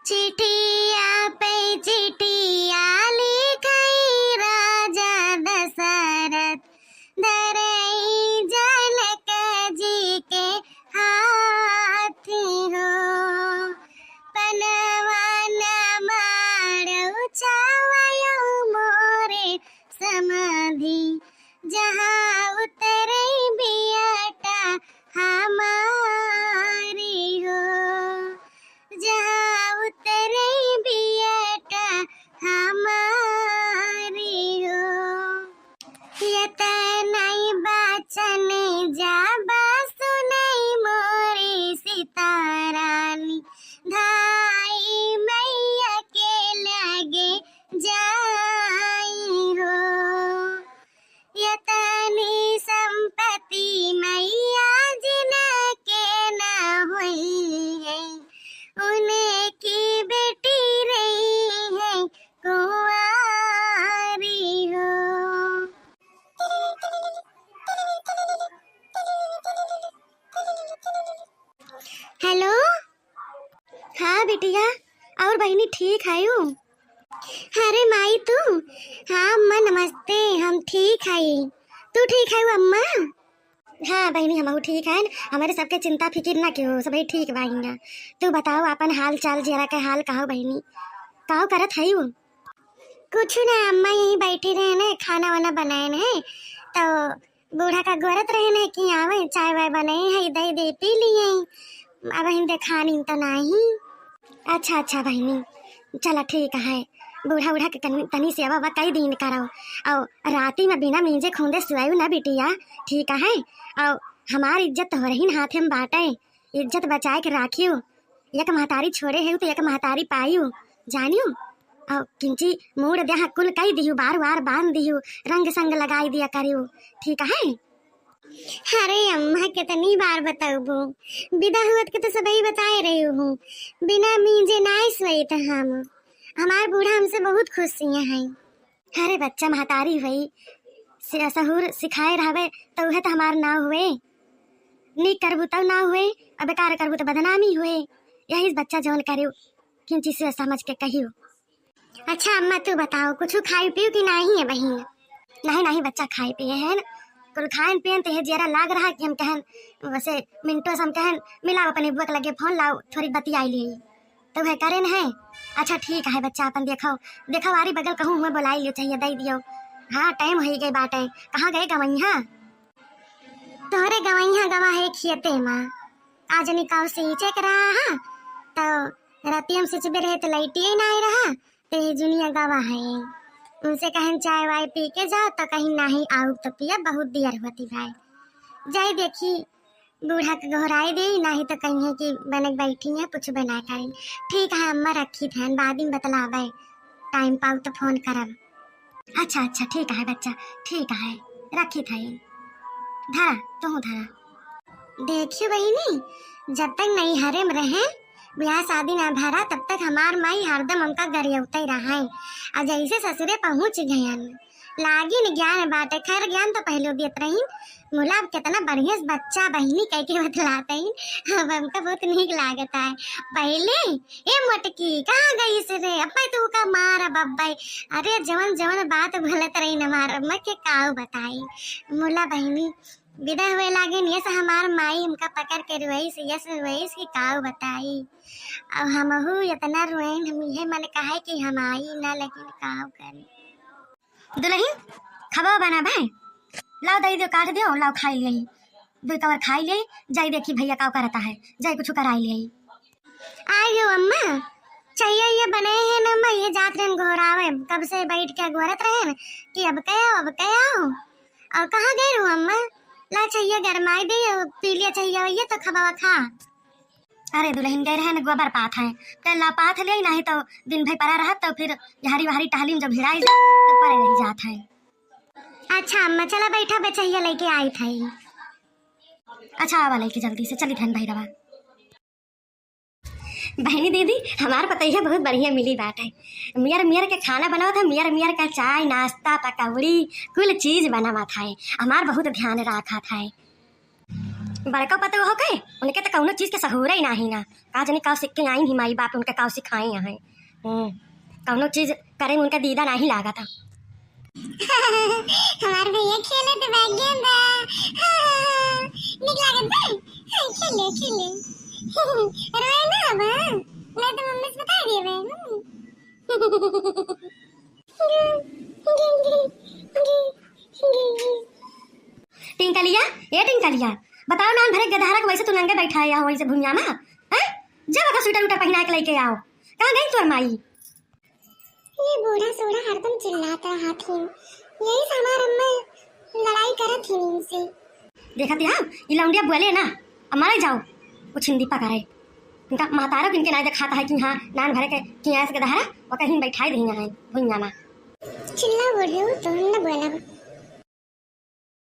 चिठिया पे चिठिया लिखई राजा दशरथ धरई जनक जी के हाथ हो। पनवा न मारऊ छावयो मोरे समाधि जहाँ उतरई बियटा हमारी हो। जहाँ उतरई बियटा हमारी हो। यतनई बचन जाबा सुनई मोरी सीतारानी धाई मैया के लगे जाई हो। यतनी संपत्ति मैया जिनके न हुई है उनकी बेटी रही है कुंवारी हो। हेलो, हाँ बिटिया और बहनी ठीक है यू? अरे माई तू? हाँ अम्मा नमस्ते, हम ठीक है। तू ठीक है अम्मा? हाँ बहनी हम ठीक है। हमारे सबके चिंता फिक्र ना क्यों, सभी ठीक बहिया। तू बताओ अपन हाल चाल जरा के हाल कहो बहनी, कहो करत है यू? कुछ ना अम्मा, यहीं बैठी रहे ने, खाना वाना बनाए ने तो बूढ़ा का गोरत रहे ने कि आवे चाय वाय बनाए है दही दे पी लिए। अब हिंदे खानी तो नहीं। अच्छा अच्छा बहनी चला ठीक है। बूढ़ा बूढ़ा के तनी सेवा वा कई दिन करो और राती में बिना मींजे खूंदे सुआयु ना बिटिया, ठीक है? और हमारी इज्जत तो हो रही हाथ में बाटे, इज्जत बचाए के राखियो। एक महतारी छोड़े है तो एक महतारी पायू जानियो। और किंची मूड देहा कुल कई दिहु, बार बार बांध दिहु, रंग संग लगाई दिया करियो, ठीक है? अरे अम्मा कितनी बार बताऊँ, विदा हुआ के तो सभी बताए रही हूँ, बिना मींजे ना सोई तो हम हमार बूढ़ा हमसे बहुत खुशियाँ हैं। अरे बच्चा महतारी हुई सहूर सिखाए रहे तो वह तो हमार ना हुए, नीक करबू तब ना हुए और बेकार करबू तो बदनामी हुए। यही बच्चा जौन करियो किन चीज से समझ के कहियो। अच्छा अम्मा तू बताओ कुछ खाई पियो कि नहीं है बहन? नहीं नहीं बच्चा खाए पिए है कुल खान पियन तो जरा लाग रहा कि हम कहन वैसे मिनटों से हम कहन मिलाओ अपने बुआ के लगे फोन लाओ थोड़ी बतियाई ली तो वह करे न है। अच्छा ठीक है बच्चा अपन देखो देखो आरी बगल कहूँ हुए बुलाई लियो चाहिए दे दियो। हाँ टाइम हो गई बाटे, कहाँ गए गवैया? तोहरे गवैया गवा है खियते माँ आज निकाल से चेक रहा है तो राती हम सिचबे रहे तो लाइटिए ना रहा तो जुनिया गवा है। उनसे कहें चाय वाय पी के जाओ तो कहीं नहीं आओ तो पिया बहुत देर होती भाई। जाए देखी बूढ़ा के घोराई दे नहीं तो कहीं कि बने बैठी है कुछ बना करें। ठीक है अम्मा रखी थे बाद में बतलावे टाइम पाऊ तो फोन करब। अच्छा अच्छा ठीक है बच्चा ठीक है रखी थे धरा तू धरा। देखियो बहिनी जब तक नहीं हरे में रहे ब्याह शादी ना भरा तब तक हमार माई हरदम हमका गरियौते रहा है। और जैसे ससुरे पहुँच गए लागी न ज्ञान बाटे, खैर ज्ञान तो पहले देते रही मुला कितना बढ़िया बच्चा बहनी कह के बतलाते हैं। अब हमका बहुत नीक लागता है। पहले ए मटकी कहाँ गई से रे अब्बा तू का मार बब्बा। अरे जवन जवन बात बोलत रही न मार मैं के काऊ बताई मुला बहनी विदा हुए लागे नहीं से हमार माई हमका पकड़ के रुई से यस रुई की काऊ बताई। अब हमहू इतना रुएन हम ये मन कहे कि हम आई ना लेकिन काऊ करे। दुल्हन खबा बना भाई लाओ दही दो काट दो लाओ खाई ले दो कवर खाई ले जाई देखी भैया काऊ करता है जाई कुछ कराई ले। आइयो अम्मा चाहिए ये बने हैं ना अम्मा ये जात रहे घोरावे कब से बैठ के घोरत रहे कि अब क्या और कहाँ गए रू अम्मा? ला चाहिए गरमाई दे पी लिया चाहिए ये तो खबा खा। अरे दुल्हन गए रहे न गोबर पात है तो ला पात ले नहीं तो दिन भर पड़ा रहा तो फिर हरी हरी टहली जब भिड़ाई तो परे रह जात है। अच्छा अम्मा चला बैठा बेचैया लेके आई थी। अच्छा आवा लेके जल्दी से चली थन भाई रवा। बहनी दीदी हमार पतैया बहुत बढ़िया मिली बात है। मियर के खाना बनावा था मियर का चाय नाश्ता पकौड़ी कुल चीज बनावा था हमार बहुत ध्यान रखा था। बड़का पता हो के उनके तो कौनो चीज के सहूर ही नाही ना का जाने का सीख के आई ही माई बाप उनके का सिखाए यहाँ कौनो चीज करे उनका दीदा नहीं लागा था। हमारे भैया खेले तो बैठ गए बा निकला गया खेले खेले रोए ना अब मैं तो मम्मी से बता दिया मैं टिंकलिया ये टिंकलिया बताओ ना भरे गधारा के वैसे तू नंगे बैठा है यहाँ वैसे भुनिया में हैं जब अगर स्वेटर उटर पहना के लेके आओ कहाँ गई तोर माई। ये बूढ़ा सोढ़ा हरदम चिल्लाता हाथी यही हमार अम्मा लड़ाई करत थी इनसे देखा थे ये लौंडिया बोले ना अब मारे जाओ वो छिंदी पकड़े इनका महतारा इनके ना दिखाता है कि हाँ नान भरे के कि ऐसे गधारा वो कहीं बैठाई देना है भुनिया में चिल्ला बोल रही हूँ तो हम ना बोला